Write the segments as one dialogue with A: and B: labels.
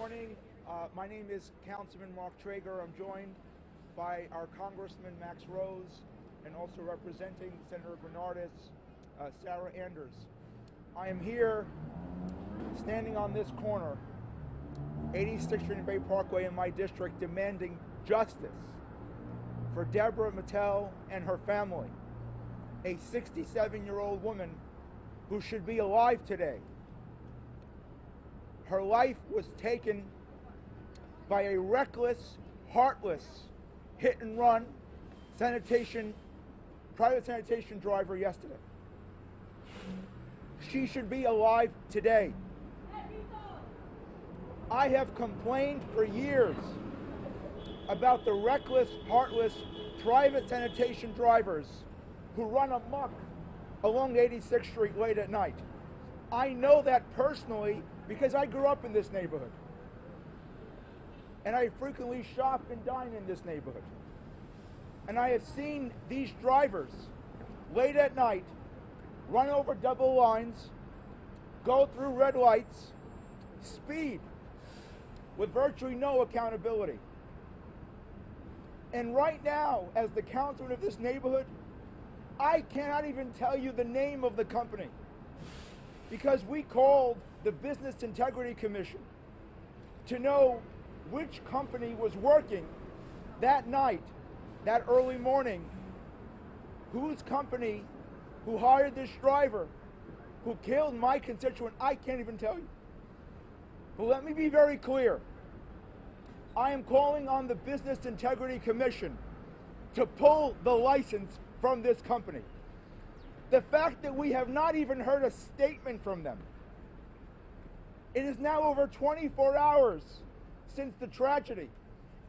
A: morning. My name is Councilman Mark Traeger. I'm joined by our Congressman Max Rose and also representing Senator Bernardis, Sarah Anders. I am here standing on this corner, 86th Street and Bay Parkway in my district, demanding justice for Deborah Mattel and her family, a 67-year-old woman who should be alive today. Her life was taken by a reckless, heartless, hit-and-run private sanitation driver yesterday. She should be alive today. I have complained for years about the reckless, heartless, private sanitation drivers who run amok along 86th Street late at night. I know that personally because I grew up in this neighborhood. And I frequently shop and dine in this neighborhood. And I have seen these drivers late at night run over double lines, go through red lights, speed with virtually no accountability. And right now, as the councilman of this neighborhood, I cannot even tell you the name of the company because we called the Business Integrity Commission to know which company was working that night, that early morning, whose company, who hired this driver, who killed my constituent. I can't even tell you. But let me be very clear. I am calling on the Business Integrity Commission to pull the license from this company. The fact that we have not even heard a statement from them. It is now over 24 hours since the tragedy.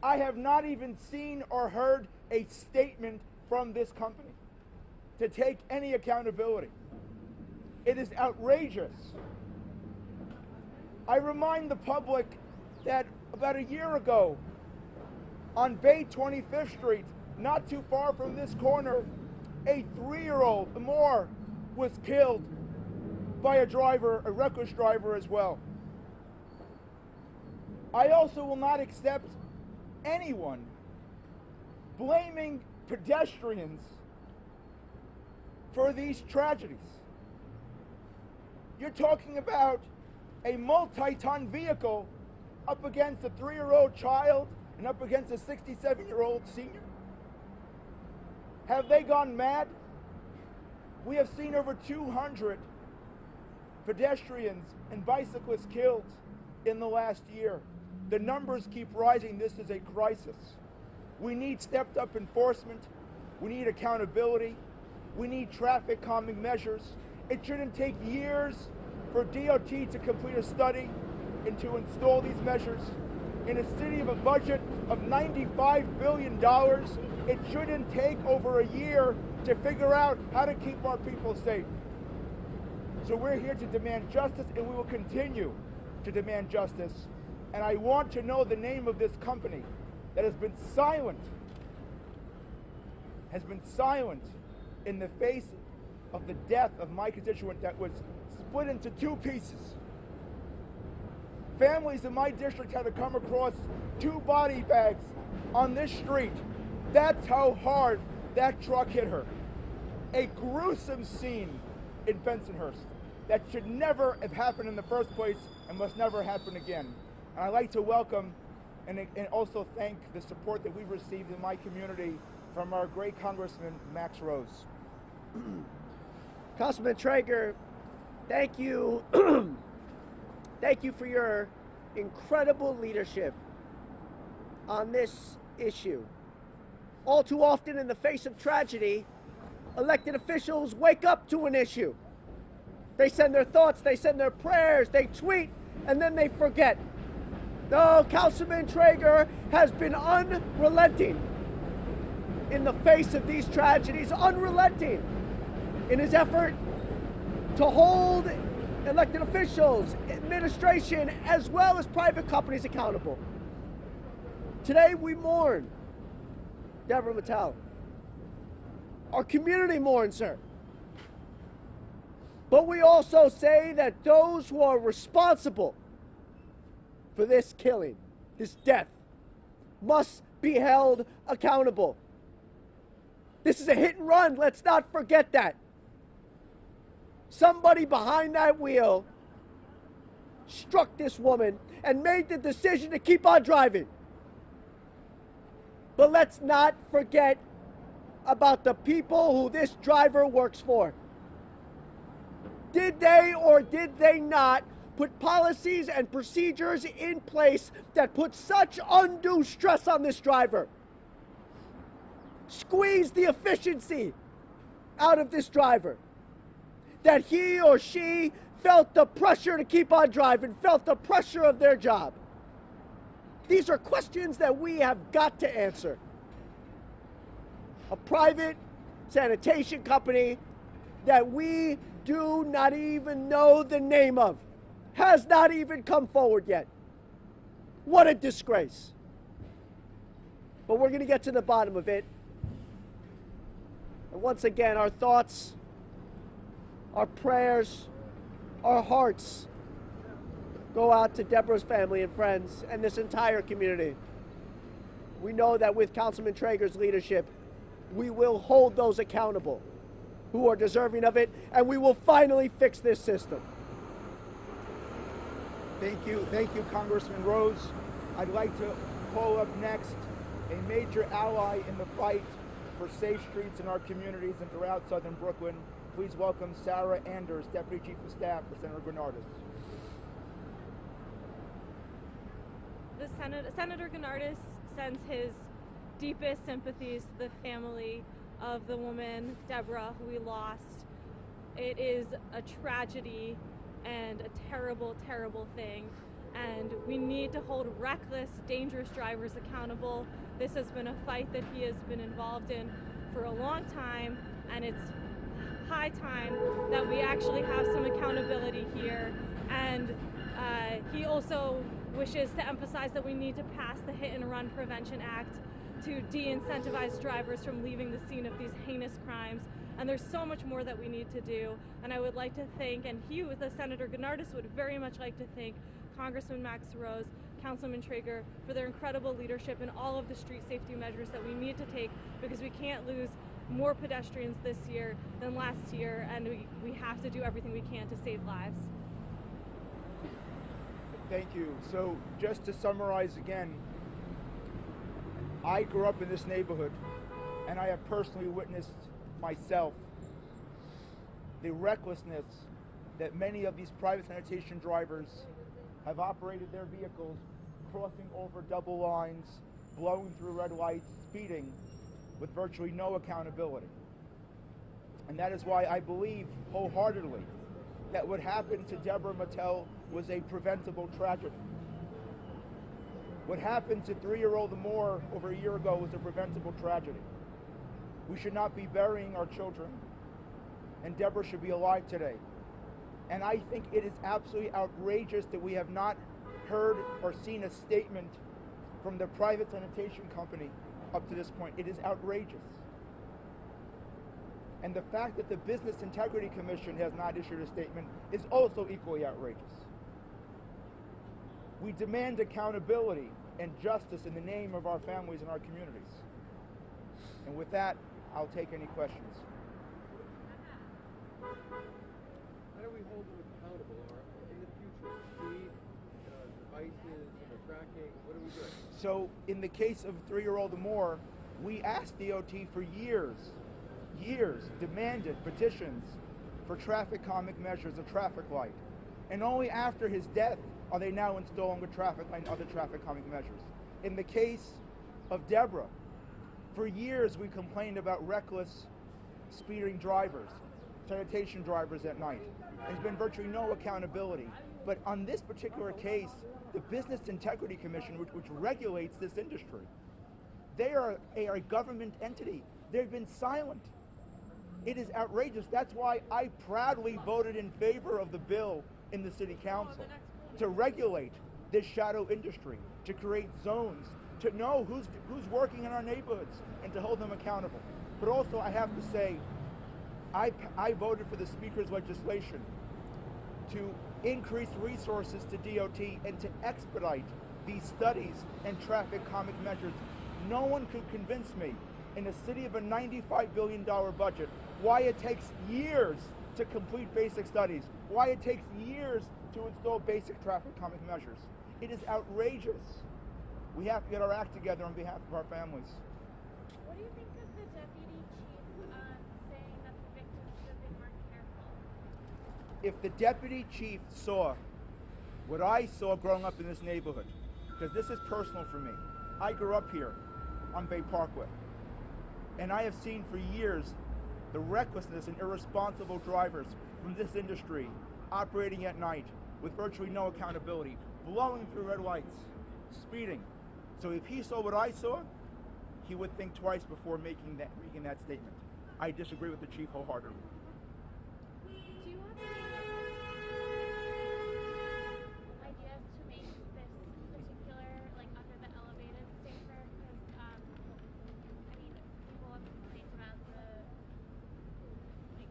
A: I have not even seen or heard a statement from this company to take any accountability. It is outrageous. I remind the public that about a year ago on Bay 25th Street, not too far from this corner, a 3-year-old more was killed by a driver, a reckless driver as well. I also will not accept anyone blaming pedestrians for these tragedies. You're talking about a multi-ton vehicle up against a 3-year-old child and up against a 67-year-old senior. Have they gone mad? We have seen over 200 pedestrians and bicyclists killed in the last year. The numbers keep rising. This is a crisis. We need stepped up enforcement. We need accountability. We need traffic calming measures. It shouldn't take years for DOT to complete a study and to install these measures. In a city of a budget of $95 billion, it shouldn't take over a year to figure out how to keep our people safe. So we're here to demand justice, and we will continue to demand justice. And I want to know the name of this company that has been silent in the face of the death of my constituent that was split into 2 pieces. Families in my district had to come across 2 body bags on this street. That's how hard that truck hit her. A gruesome scene in Bensonhurst that should never have happened in the first place and must never happen again. And I'd like to welcome and also thank the support that we've received in my community from our great Congressman, Max Rose.
B: Councilman Traeger, thank you. Thank you for your incredible leadership on this issue. All too often in the face of tragedy, elected officials wake up to an issue. They send their thoughts, they send their prayers, they tweet, and then they forget. No, Councilman Traeger has been unrelenting in the face of these tragedies, unrelenting in his effort to hold elected officials, administration, as well as private companies accountable. Today we mourn Deborah Mattel. Our community mourns her. But we also say that those who are responsible for this killing, this death, must be held accountable. This is a hit and run. Let's not forget that. Somebody behind that wheel struck this woman and made the decision to keep on driving. But let's not forget about the people who this driver works for. Did they or did they not put policies and procedures in place that put such undue stress on this driver? Squeeze the efficiency out of this driver, that he or she felt the pressure to keep on driving, felt the pressure of their job. These are questions that we have got to answer. A private sanitation company that we do not even know the name of has not even come forward yet. What a disgrace. But we're going to get to the bottom of it. And once again, our thoughts, our prayers, our hearts go out to Deborah's family and friends and this entire community. We know that with Councilman Traeger's leadership, we will hold those accountable who are deserving of it, and we will finally fix this system.
A: Thank you, Congressman Rose. I'd like to call up next a major ally in the fight for safe streets in our communities and throughout southern Brooklyn. Please welcome Sarah Anders, Deputy Chief of Staff for Senator Granardis.
C: Senator Granardis sends his deepest sympathies to the family of the woman, Deborah, who we lost. It is a tragedy and a terrible, terrible thing. And we need to hold reckless, dangerous drivers accountable. This has been a fight that he has been involved in for a long time, and it's high time that we actually have some accountability here. And he also wishes to emphasize that we need to pass the Hit and Run Prevention Act to de-incentivize drivers from leaving the scene of these heinous crimes. And there's so much more that we need to do. And I would like to thank, and he, the Senator Granardis, would very much like to thank Congressman Max Rose, Councilman Traeger, for their incredible leadership in all of the street safety measures that we need to take, because we can't lose more pedestrians this year than last year, and we have to do everything we can to save lives.
A: Thank you. So just to summarize again, I grew up in this neighborhood, and I have personally witnessed myself the recklessness that many of these private sanitation drivers have operated their vehicles, crossing over double lines, blowing through red lights, speeding, with virtually no accountability. And that is why I believe wholeheartedly that what happened to Deborah Mattel was a preventable tragedy. What happened to 3-year-old Amor over a year ago was a preventable tragedy. We should not be burying our children, and Deborah should be alive today. And I think it is absolutely outrageous that we have not heard or seen a statement from the private sanitation company up to this point. It is outrageous. And the fact that the Business Integrity Commission has not issued a statement is also equally outrageous. We demand accountability and justice in the name of our families and our communities. And with that, I'll take any questions.
D: How do we hold them accountable in the future? Speed, devices, tracking, what are we doing?
A: So in the case of 3-year-old Amor, we asked DOT for years, demanded petitions for traffic calming measures, a traffic light. And only after his death are they now installing a traffic light and other traffic calming measures. In the case of Deborah, for years we complained about reckless speeding drivers, sanitation drivers at night. There's been virtually no accountability. But on this particular case, the Business Integrity Commission, which regulates this industry, they are a government entity. They've been silent. It is outrageous. That's why I proudly voted in favor of the bill in the City Council to regulate this shadow industry, to create zones, to know who's working in our neighborhoods, and to hold them accountable. But also, I have to say, I voted for the Speaker's legislation to increase resources to DOT and to expedite these studies and traffic calming measures. No one could convince me in a city of a $95 billion budget why it takes years to complete basic studies, why it takes years to install basic traffic calming measures. It is outrageous. We have to get our act together on behalf of our families.
E: What do you think of the deputy chief saying that the victims should have been more careful?
A: If the deputy chief saw what I saw growing up in this neighborhood, because this is personal for me. I grew up here on Bay Parkway, and I have seen for years the recklessness and irresponsible drivers from this industry operating at night with virtually no accountability, blowing through red lights, speeding. So if he saw what I saw, he would think twice before making that statement. I disagree with the chief wholeheartedly.
E: Do you have any ideas to make this particular, like under the elevated, safer? Because I mean, people have complained about the, like,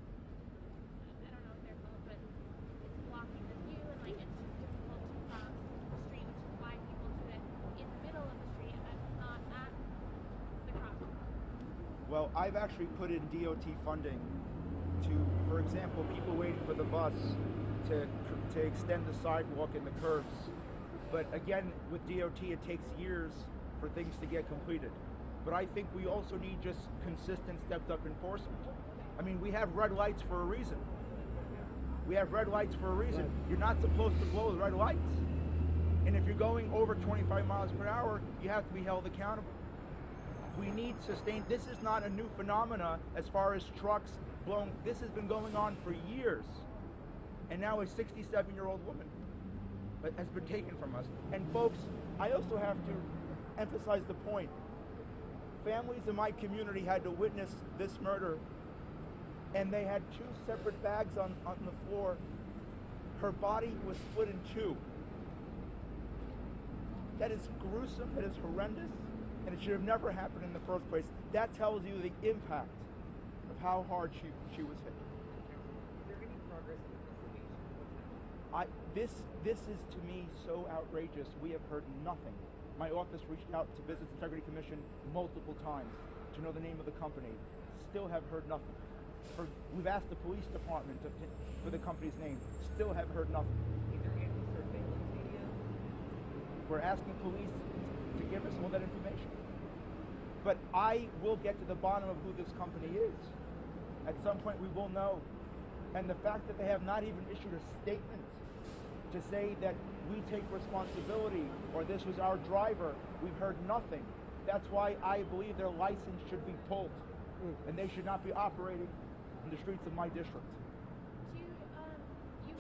E: I don't know what they're called, but it's blocking the view and like it's just difficult to cross the street, which is why people do it in the middle of the street and not at the crosswalk.
A: Well, I've actually put in DOT funding to, for example, people waiting for the bus to extend the sidewalk and the curbs. But again, with DOT, it takes years for things to get completed. But I think we also need just consistent, stepped-up enforcement. I mean, we have red lights for a reason. We have red lights for a reason.
B: Right.
A: You're not supposed to blow the red lights. And if you're going over 25 miles per hour, you have to be held accountable. We need sustained. This is not a new phenomena as far as trucks blowing. This has been going on for years. And now a 67-year-old woman has been taken from us. And folks, I also have to emphasize the point. Families in my community had to witness this murder, and they had two separate bags on the floor. Her body was split in two. That is gruesome, that is horrendous, and it should have never happened in the first place. That tells you the impact of how hard she was hit.
D: Is there any progress in investigation? What's happening?
A: This is to me so outrageous. We have heard nothing. My office reached out to Business Integrity Commission multiple times to know the name of the company. Still have heard nothing. We've asked the police department for the company's name. Still have heard nothing.
D: Is there any surveillance media?
A: We're asking police to give us all that information. But I will get to the bottom of who this company is. At some point we will know. And the fact that they have not even issued a statement to say that we take responsibility or this was our driver, we've heard nothing. That's why I believe their license should be pulled. And they should not be operating in the streets of my district.
E: You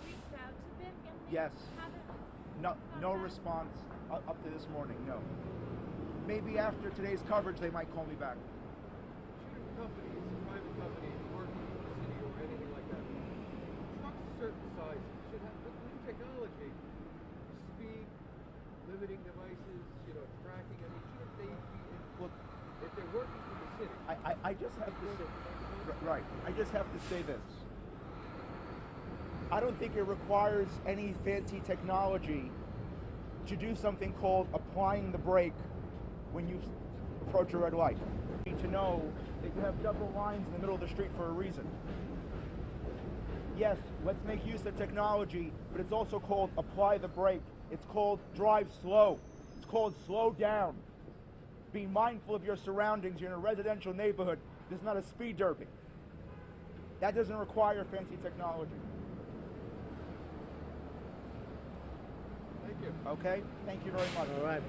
E: reached out to them and they
A: Yes.
E: haven't
A: No response up to this morning, no. Maybe after today's coverage they might call me back.
D: Shouldn't companies, private companies working for the city or anything like that, trucks a certain size should have with new technology, speed, limiting devices, tracking. I mean, shouldn't they be,
A: Look,
D: if they're working for the city?
A: I just have to say, right. I just have to say this. I don't think it requires any fancy technology to do something called applying the brake when you approach a red light. You need to know that you have double lines in the middle of the street for a reason. Yes, let's make use of technology, but it's also called apply the brake. It's called drive slow. It's called slow down. Be mindful of your surroundings. You're in a residential neighborhood. This is not a speed derby. That doesn't require fancy technology.
D: Thank you.
A: Okay? Thank you very much.
B: All right.